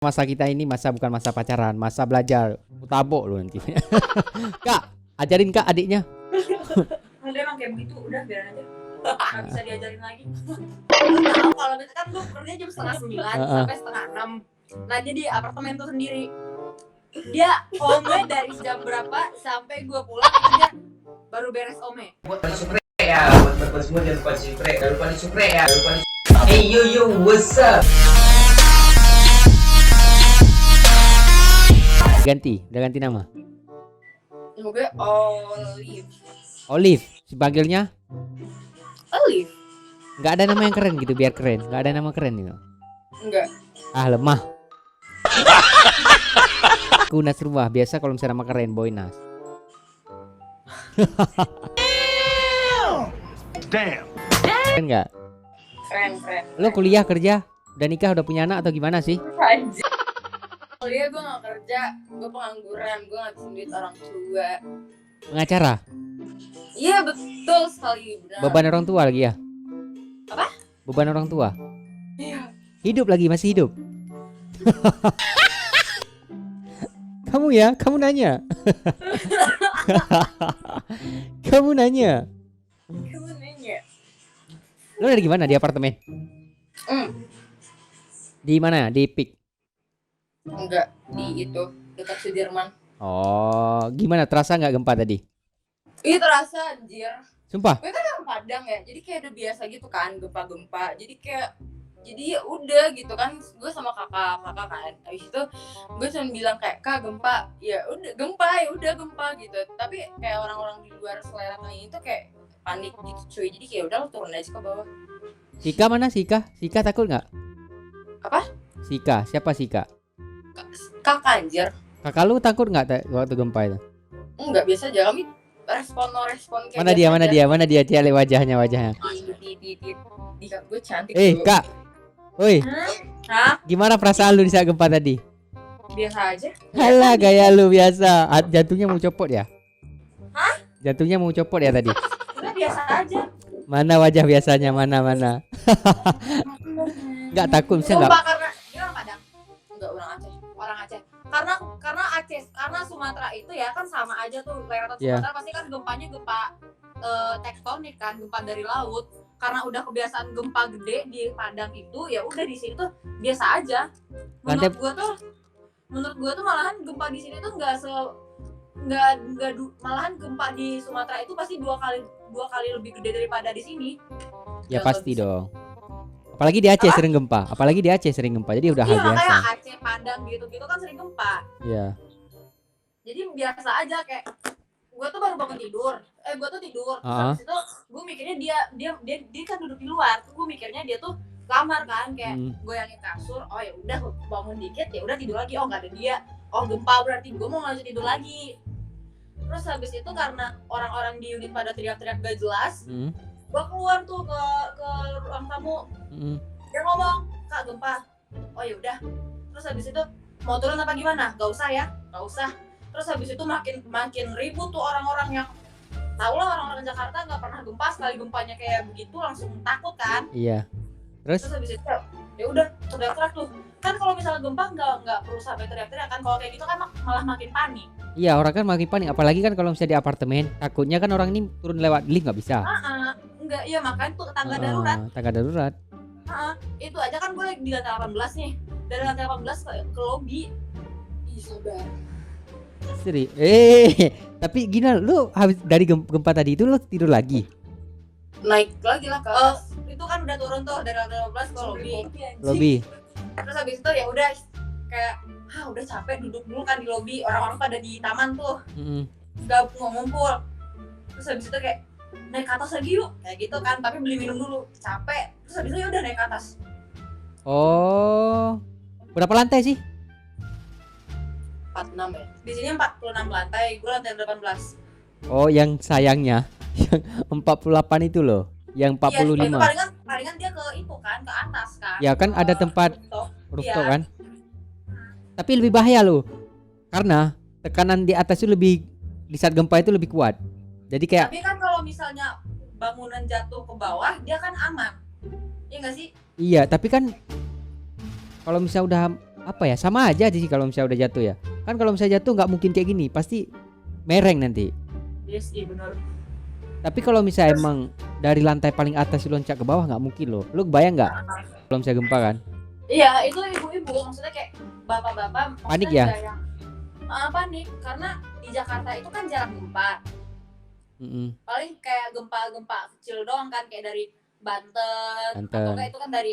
Masa kita ini bukan masa pacaran, masa belajar. Tabok lu nanti. Kak, ajarin Kak adiknya. Dia emang kayak begitu, udah biarin aja. Gak bisa diajarin lagi. Lu tahu kalau misalkan lu kerja jam 8:30 sampai 5:30. Nah dia di apartemen tuh sendiri. Dia ome dari jam berapa sampai gua pulang itu dia baru beres ome. Buat supre ya, buat semua jangan lupa supre, jangan lupa supre ya, jangan lupa. Hey yo, what's up? Udah ganti nama. Gue Olive. Olive, dipanggilnya Olive? nggak ada nama yang keren gitu, biar keren. Nggak ada nama keren gitu. Enggak. Ah, lemah. Aku Nas Rumah, biasa kalau misalnya nama keren Boy Nas. Damn. Keren nggak? Keren. Lo kuliah, kerja, udah nikah, udah punya anak atau gimana sih? Anjir. Kuliah gue gak kerja, gue pengangguran, gue ngabisin duit orang tua. Pengacara, Iya betul sekali, benar. beban orang tua lagi ya? Apa? Beban orang tua. Iya. Hidup lagi, masih hidup. Kamu nanya. Kamu nanya. Kamu nanya. Lo dari gimana? Di apartemen? Di mana? Di PIK? Enggak, di itu, dekat Sudirman. Oh, gimana? Terasa nggak gempa tadi? Ih terasa anjir. Sumpah? Gue kan orang Padang ya, jadi kayak udah biasa gitu kan gempa-gempa. Jadi ya udah gitu kan, gue sama kakak kan. Habis itu gue cuma bilang kayak, "Kak, gempa." Ya udah gempa gitu. Tapi kayak orang-orang di luar selera itu kayak panik gitu cuy. Jadi kayak udah lo turun aja ke bawah. Sika mana? Sika takut nggak? Apa? Sika, siapa Sika? Kakak anjir. Kakak lu takut nggak waktu gempa itu? Enggak, biasa aja kami respon kayak Mana dia? Dia lihat wajahnya. Di gue cantik. Kak. Woi, Hah? gimana perasaan lu di saat gempa tadi? Biasa aja. Halah, gaya lu biasa. Jantungnya mau copot ya? Hah? Jantungnya mau copot ya tadi? Udah biasa aja. Mana wajah biasanya? Mana? Nggak takut, bisa nggak? Sumpah, karena dia orang Padang. Enggak, orang Aceh. Karena Aceh, karena Sumatera itu ya kan sama aja tuh, leratan Sumatera pasti kan gempanya gempa tektonik kan, gempa dari laut. Karena udah kebiasaan gempa gede di Padang itu, ya udah di sini tuh biasa aja. Menurut gua tuh malahan gempa di sini tuh malahan gempa di Sumatera itu pasti dua kali lebih gede daripada di sini. Ya pasti dong. Apalagi di Aceh sering gempa. Jadi udah hal iya, biasa. Kayak Aceh, Padang gitu kan sering gempa. Iya. Jadi biasa aja kayak gue tuh baru bangun tidur. Gue tuh tidur. Terus itu gue mikirnya dia kan duduk di luar. Gue mikirnya dia tuh kamar kan kayak goyangin kasur. Oh ya udah bangun dikit ya udah tidur lagi. Oh nggak ada dia. Oh gempa berarti gue mau lanjut tidur lagi. Terus habis itu karena orang-orang di unit pada teriak-teriak gak jelas, gue keluar tuh ke ruang tamu. Dia ngomong, "Kak, gempa." Oh ya udah. Terus habis itu mau turun apa gimana? Gak usah ya, gak usah. Terus habis itu makin ribut tuh orang-orang yang tahu lah, orang-orang Jakarta nggak pernah gempa, sekali gempanya kayak begitu langsung takut kan. Iya. Terus Habis itu ya udah teriak-teriak tuh. Kan kalau misalnya gempa nggak perlu sampai teriak-teriak kan, kalau kayak gitu kan malah makin panik. iya, orang kan makin panik, apalagi kan kalau misalnya di apartemen, takutnya kan orang ini turun lewat lift nggak bisa. Enggak, iya makanya tuh tangga darurat. Tangga darurat. Itu aja kan gue di lantai 18 nih. Dari lantai 18 ke lobi. Ih, sabar. Seri. Tapi gini, lu habis dari gempa tadi itu lu tidur lagi? Naik lagi lah ke itu kan udah turun tuh dari lantai 15 ke Lobby. Terus habis itu ya udah kayak udah capek duduk dulu kan di lobi, orang-orang pada di taman tuh. Udah ngumpul. Terus habis itu kayak naik ke atas lagi yuk, kayak gitu kan, tapi beli minum dulu, capek. Terus habis itu ya udah naik ke atas. Oh. Berapa lantai sih? 46 ya. Di sini 46 lantai, gue lantai 18. Oh, yang sayangnya yang 48 itu loh. Yang 45. Iya, itu palingan dia ke itu kan, ke atas kan. Ya kan ada tempat rooftop iya. kan. Tapi lebih bahaya loh. Karena tekanan di atas itu lebih, di saat gempa itu lebih kuat. Jadi kayak, tapi kan kalau misalnya bangunan jatuh ke bawah, dia kan aman. Iya nggak sih? iya, tapi kan kalau misalnya udah apa ya, sama aja sih kalau misalnya udah jatuh ya. Kan kalau misalnya jatuh nggak mungkin kayak gini, pasti mereng nanti. Yes, iya benar. Tapi kalau misalnya emang dari lantai paling atas loncat ke bawah nggak mungkin loh. Lu bayang nggak kalau misalnya gempa kan? Iya, itu ibu-ibu maksudnya kayak bapak-bapak Panik maksudnya ya? nggak yang panik karena di Jakarta itu kan jarang gempa. Paling kayak gempa-gempa kecil doang kan, kayak dari Banten. Atau enggak itu kan dari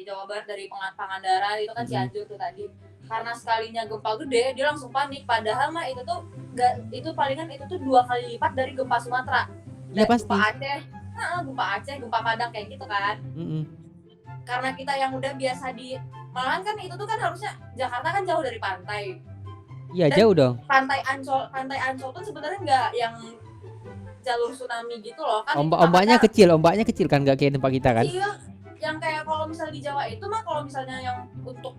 Jawa Barat, dari Pangandaran itu kan Cianjur tuh tadi. Karena sekalinya gempa gede dia langsung panik, padahal mah itu tuh itu palingan itu tuh 2 kali lipat dari gempa Sumatera. Ya pasti. Gempa Aceh, gempa Padang kayak gitu kan. Karena kita yang udah biasa malahan kan itu tuh kan harusnya Jakarta kan jauh dari pantai. Iya jauh dong. Pantai Ancol tuh sebenarnya nggak yang jalur tsunami gitu loh kan. Ombaknya kecil kan, nggak kayak tempat kita kan. Iya, yang kayak kalau misalnya di Jawa itu mah kalau misalnya yang untuk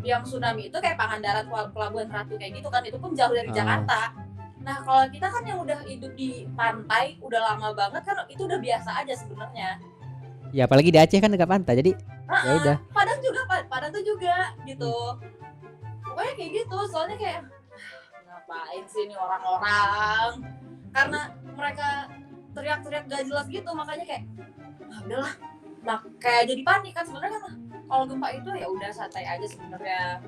yang tsunami itu kayak Pangandaran, Pelabuhan Ratu kayak gitu kan, itu pun jauh dari Jakarta. Nah kalau kita kan yang udah hidup di pantai udah lama banget kan, itu udah biasa aja sebenarnya. Ya apalagi di Aceh kan dekat pantai, jadi ya udah. Padang tuh juga gitu. Pokoknya kayak gitu, soalnya kayak ngapain sih ini orang-orang, karena mereka teriak-teriak gak jelas gitu, makanya kayak udahlah, kayak jadi panik kan sebenarnya kan. Kalau gempa itu ya udah santai aja sebenarnya.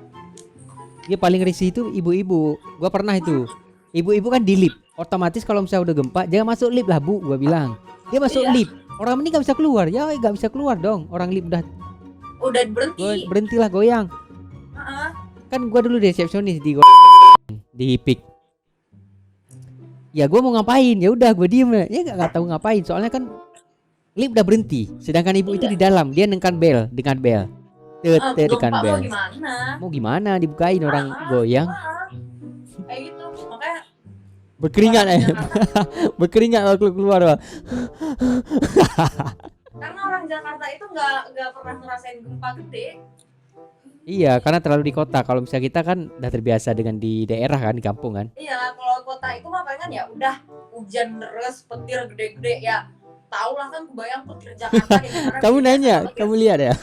Dia paling risih itu ibu-ibu. Gua pernah itu. Ibu-ibu kan di lift. Otomatis kalau misalnya udah gempa, jangan masuk lift lah, Bu, gua bilang. Dia masuk lift. Orang ini gak bisa keluar. Ya gak bisa keluar dong. Orang lift udah berhentilah goyang. Kan gua dulu resepsionis di PIK. Ya gua mau ngapain? Ya udah gua diem. Ya nggak tahu ngapain. Soalnya kan lift udah berhenti. Sedangkan ibu itu di dalam. Dia dengan bel. Tekan bel. Mau gimana dibukain orang goyang? Kayak gitu. Makanya berkeringat berkeringat waktu keluar. Karena orang Jakarta itu nggak pernah ngerasain gempa gede. Iya, karena terlalu di kota. Kalau misalnya kita kan udah terbiasa dengan di daerah kan, di kampung kan. Iya, kalau kota itu mah kan ya udah hujan deras, petir gede-gede ya. Tahu lah kan, kebayang petir Jakarta kayak kamu nanya, kamu lihat ya.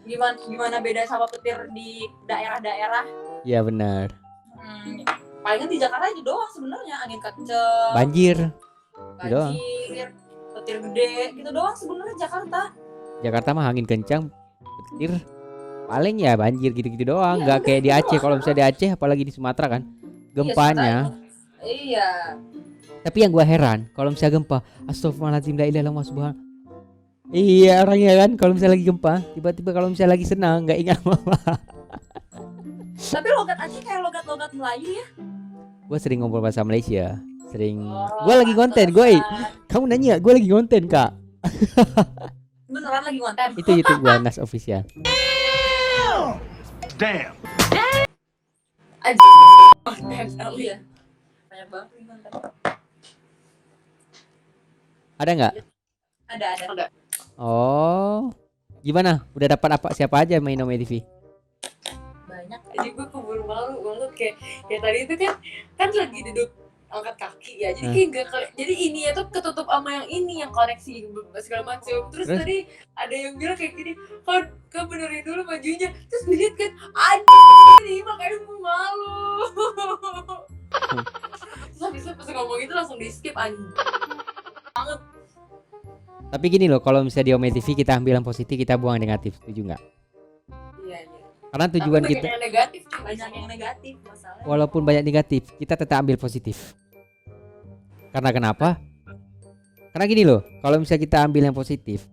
Gimana beda sama petir di daerah-daerah? Iya benar. Palingan di Jakarta itu doang sebenarnya, angin kenceng, banjir, petir gede gitu doang sebenarnya Jakarta. Jakarta mah angin kencang, petir, paling ya banjir gitu-gitu doang. Nggak kayak di Aceh. Kalau misalnya di Aceh, apalagi di Sumatera kan, gempanya. Iya. Tapi yang gua heran, kalau misalnya gempa, astagfirullahaladzim la ilaha illallah subhan. Iya orangnya kan, kalau misalnya lagi gempa, tiba-tiba kalau misalnya lagi senang nggak ingat apa. Tapi logat Aceh kayak logat Melayu ya. Gue sering ngobrol bahasa Malaysia. Gue lagi konten, gue. Kamu nanya, gue lagi konten kak. Beneran lagi konten? Itu YouTube gue, Nas Official. Damn. Ya. Banyak banget nih konten. Ada nggak? Ada. Oh, gimana? Udah dapat apa? Siapa aja main Ome TV? Banyak. Jadi gue keburu malu banget kayak tadi itu kan lagi duduk angkat kaki ya. Jadi kayak gak, jadi ini ya tuh ketutup sama yang ini, yang koneksi segala macam. Terus tadi ada yang bilang kayak gini, kan benerin dulu majunya. Terus dilihat kan, ini makanya gue malu. Terus habisnya pas ngomong itu langsung di skip banget. Tapi gini loh, kalau misalnya di Ome TV kita ambil yang positif, kita buang yang negatif, setuju nggak? Iya. Karena tujuan tapi kita banyak yang negatif masalahnya. Walaupun banyak negatif, kita tetap ambil positif. Karena kenapa? Karena gini loh, kalau misalnya kita ambil yang positif,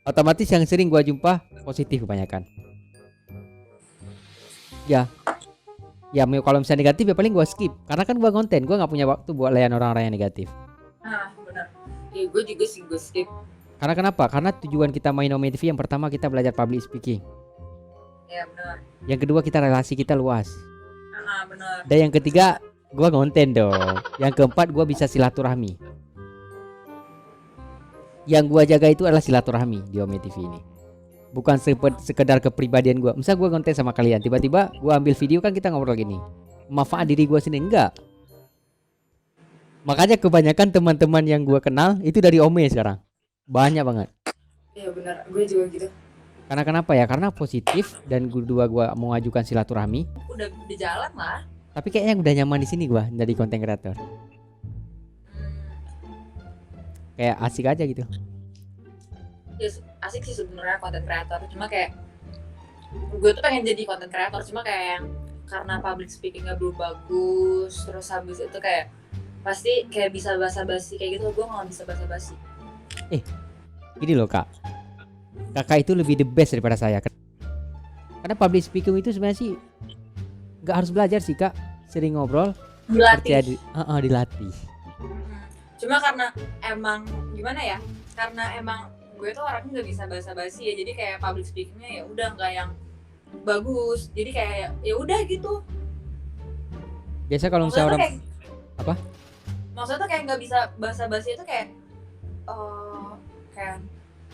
otomatis yang sering gua jumpa positif kebanyakan. Ya kalau misalnya negatif ya paling gua skip. Karena kan gua konten, gua nggak punya waktu buat layan orang-orang yang negatif. Nah benar. Ya gue juga sih gue skip. Karena kenapa? Karena tujuan kita main Ome TV yang pertama kita belajar public speaking. Ya benar. Yang kedua kita relasi kita luas. Benar. Dan yang ketiga gua konten dong. Yang keempat gua bisa silaturahmi. Yang gua jaga itu adalah silaturahmi di Ome TV ini. Bukan sekedar kepribadian gua. Misal gua konten sama kalian, tiba-tiba gua ambil video kan kita ngobrol gini. Manfaat diri gua sendiri enggak. Makanya kebanyakan teman-teman yang gua kenal itu dari Ome sekarang. Banyak banget. Iya benar, gue juga gitu. Karena kenapa ya? Karena positif dan kedua gua mau ngajukan silaturahmi. Udah di jalan lah. Tapi kayaknya udah nyaman di sini gua jadi konten kreator. Kayak asik aja gitu. Ya, asik sih sebenarnya konten kreator, cuma kayak gue tuh pengen jadi konten kreator, cuma kayak yang karena public speakingnya belum bagus, terus habis itu kayak pasti kayak bisa basa-basi kayak gitu, gue nggak bisa basa-basi. Gini loh kak, kakak itu lebih the best daripada saya. Karena public speaking itu sebenarnya sih nggak harus belajar sih kak, sering ngobrol, Dilatih. dilatih. Cuma karena emang gimana ya, karena emang gue tuh orangnya nggak bisa basa-basi ya, jadi kayak public speakingnya ya udah nggak yang bagus, jadi kayak ya udah gitu. Biasa kalau Maksudnya misalnya orang kayak, apa? Maksudnya tuh kayak nggak bisa basa-basi itu kayak kayak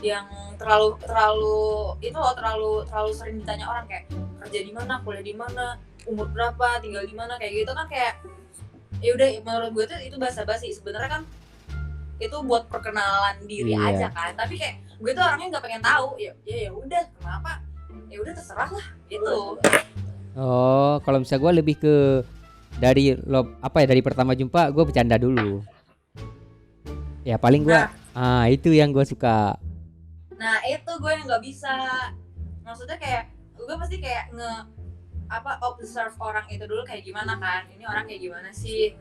yang terlalu itu loh, terlalu sering ditanya orang kayak kerja di mana, kuliah di mana, umur berapa, tinggal di mana, kayak gitu kan kayak ya udah, menurut gue tuh itu basa-basi sebenarnya kan, itu buat perkenalan diri Iya. aja kan, tapi kayak gue tuh orangnya nggak pengen tahu, ya udah kenapa, ya udah terserah lah gitu. Oh, kalau misalnya gue lebih ke dari dari pertama jumpa gue bercanda dulu. Ya paling gue itu yang gue suka. Nah itu gue yang nggak bisa, maksudnya kayak gue pasti kayak observe orang itu dulu kayak gimana kan, ini orang kayak gimana sih,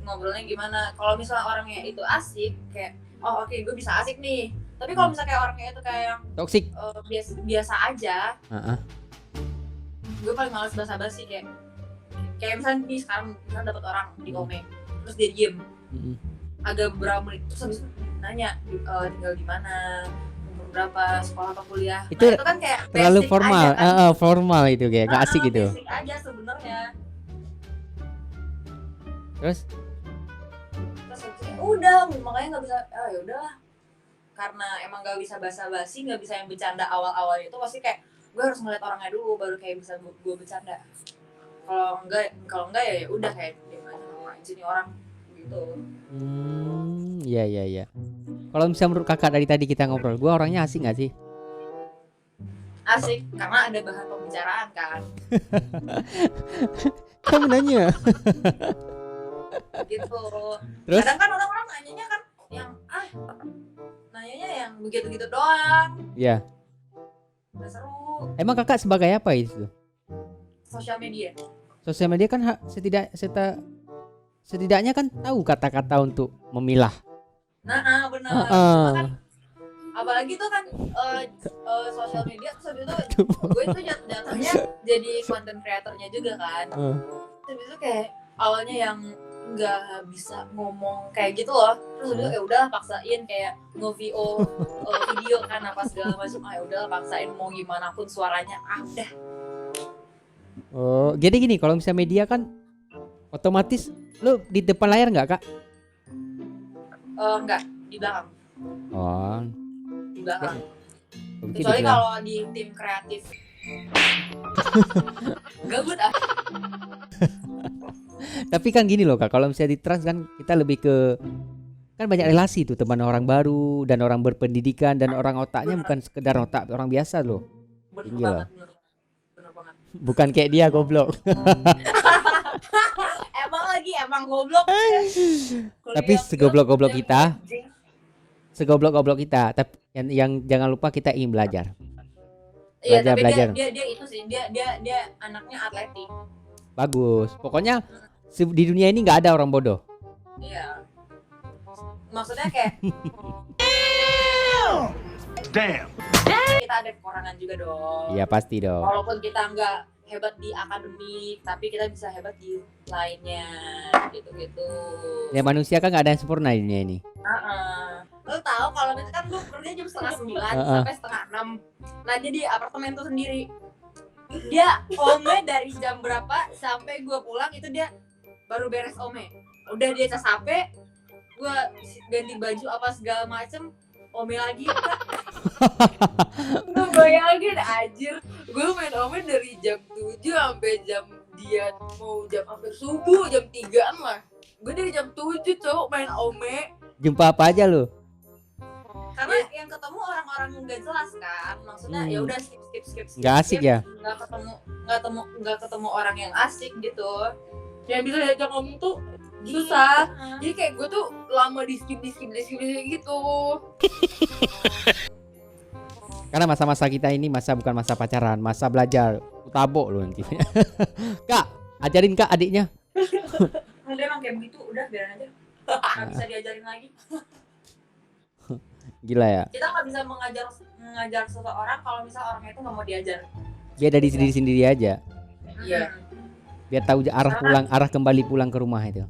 ngobrolnya gimana. Kalau misalnya orangnya itu asik kayak oke, gue bisa asik nih. Tapi kalau misalnya kayak orangnya itu kayak yang Toxic. biasa aja, Heeh. gue paling males basa-basi kayak misalnya nih sekarang misalnya dapat orang di komen terus dia diem agak beberapa menit, terus habis itu nanya tinggal di mana, umur berapa, sekolah atau kuliah. Itu itu kan kayak Terlalu basic formal, aja kan. formal itu kayak nggak asik gitu. Basic aja sebenarnya. Terus Terus udah, makanya nggak bisa, ya udahlah, karena emang nggak bisa basa-basi, nggak bisa yang bercanda awal-awal itu, pasti kayak gue harus ngeliat orangnya dulu baru kayak bisa gue bercanda. Kalau enggak ya udah kayak gimana aja nih orang gitu. iya. Kalau misalnya menurut kakak dari tadi kita ngobrol, gue orangnya asik nggak sih? Asik karena ada bahan pembicaraan kan. Kamu nanya. Gitu. Terus? Kadang kan orang-orang nanyanya kan yang nanyanya yang begitu-gitu doang. Ya. Nggak seru. Emang kakak sebagai apa itu? Sosial media. Sosial media kan setidaknya kan tahu kata-kata untuk memilah. Nah, benar. Kan, apalagi tuh kan sosial media, terus habis itu gue tuh jatuhnya jadi content creatornya juga kan. Terus habis itu kayak awalnya yang nggak bisa ngomong kayak gitu loh, terus udah ya udah paksain kayak video kan apa segala macam, ya udah paksain mau gimana pun suaranya udah. Oh, jadi gini, kalau misalnya media kan otomatis lu di depan layar nggak kak? Enggak, di belakang. Oh, Di belakang. begitu Kecuali ya. kalau di tim kreatif. Gabut Tapi kan gini loh kak, kalau misalnya di trans kan kita lebih ke kan banyak relasi tuh, teman orang baru dan orang berpendidikan dan orang otaknya bukan sekedar otak orang biasa loh. Bener Iya. banget, bener banget. Bukan kayak dia goblok. emang goblok. Tapi segoblok-goblok kita, tapi yang jangan lupa kita ingin belajar. Iya, tapi belajar. dia itu sih, dia anaknya atletik. Bagus. Pokoknya di dunia ini nggak ada orang bodoh. Iya. Maksudnya kayak Damn. kita ada kekurangan juga dong. Iya pasti dong. Walaupun kita nggak hebat di akademik, tapi kita bisa hebat di lainnya, gitu-gitu. Ya manusia kan nggak ada yang sempurna di dunia ini. Lo tahu kalau misalkan lu kerja jam 8:30 sampai 5:30. Nah, jadi apartemen tuh sendiri. Dia ome dari jam berapa sampai gua pulang itu dia baru beres ome. Udah dia cas HP, gua ganti baju apa segala macem, ome lagi Kak. Lu bayangin anjir, gue main ome dari jam 7 sampai jam dia mau jam hampir subuh, jam 3-an lah. Gue dari jam 7 cowok main ome. Jumpa apa aja lu? Karena yang ketemu orang-orang yang gak jelas kan, maksudnya ya udah skip. Nggak asik ya? Nggak ketemu orang yang asik gitu. Yang bisa diajak ngomong tuh susah. Jadi kayak gue tuh lama di skip gitu. Karena masa-masa kita ini bukan masa pacaran, masa belajar. Tabok lu nanti. Kak, ajarin Kak adiknya. Dia emang kayak begitu, udah biarin aja. Nggak bisa diajarin lagi. Gila ya. Kita nggak bisa mengajar seseorang kalau misal orangnya itu nggak mau diajar. Dia dari sendiri aja. Iya. Biar tahu arah kembali pulang ke rumah itu.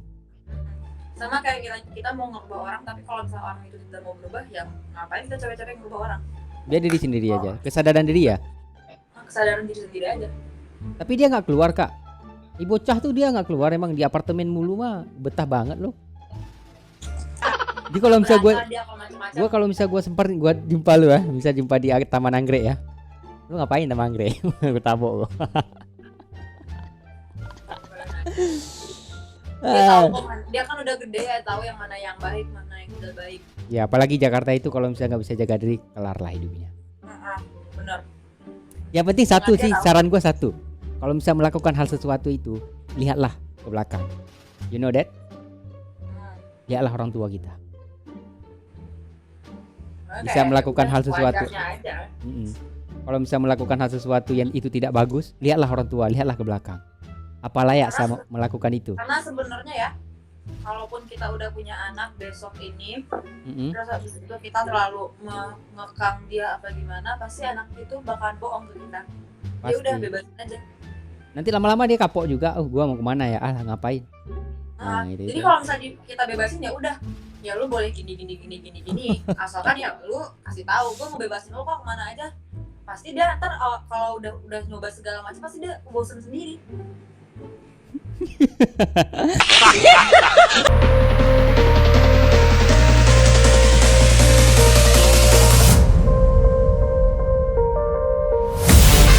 Sama kayak kita mau ngerubah orang, tapi kalau misal orang itu tidak mau berubah, ya ngapain kita capek-capek ngerubah orang? Dia diri sendiri aja. Kesadaran diri ya. Kesadaran diri sendiri aja. Tapi dia nggak keluar Kak. Bocah tuh dia nggak keluar, emang di apartemen mulu mah betah banget loh. Jadi kalau misalnya gue kalau misalnya gue sempat gue jumpa lu ya, bisa jumpa di Taman Anggrek ya. Lu ngapain Taman Anggrek? Gue tabok gue. Dia kan udah gede ya, tahu yang mana yang baik, mana yang tidak baik. Ya apalagi Jakarta itu kalau misalnya nggak bisa jaga diri, kelar lah hidupnya. Benar. Yang penting satu sih, saran gue satu. Kalau misalnya melakukan hal sesuatu itu, lihatlah ke belakang. You know that? Lihatlah orang tua kita. Bisa melakukan hal sesuatu. Kalau misalnya melakukan hal sesuatu yang itu tidak bagus, lihatlah orang tua, lihatlah ke belakang. Apa layak saya melakukan itu? Karena sebenarnya ya, kalaupun kita udah punya anak besok ini, terus habis itu kita terlalu mengekang dia apa gimana, pasti anak itu bakalan bohong ke kita. Dia udah bebasin aja. Nanti lama-lama dia kapok juga. Oh, gua mau kemana ya? Ngapain? Jadi kalau misalnya kita bebasin ya udah, ya lu boleh gini. Asalkan ya lu kasih tahu, gua mau bebasin lu kok kemana aja. Pasti dia ntar kalau udah nyoba segala macam pasti dia bosan sendiri.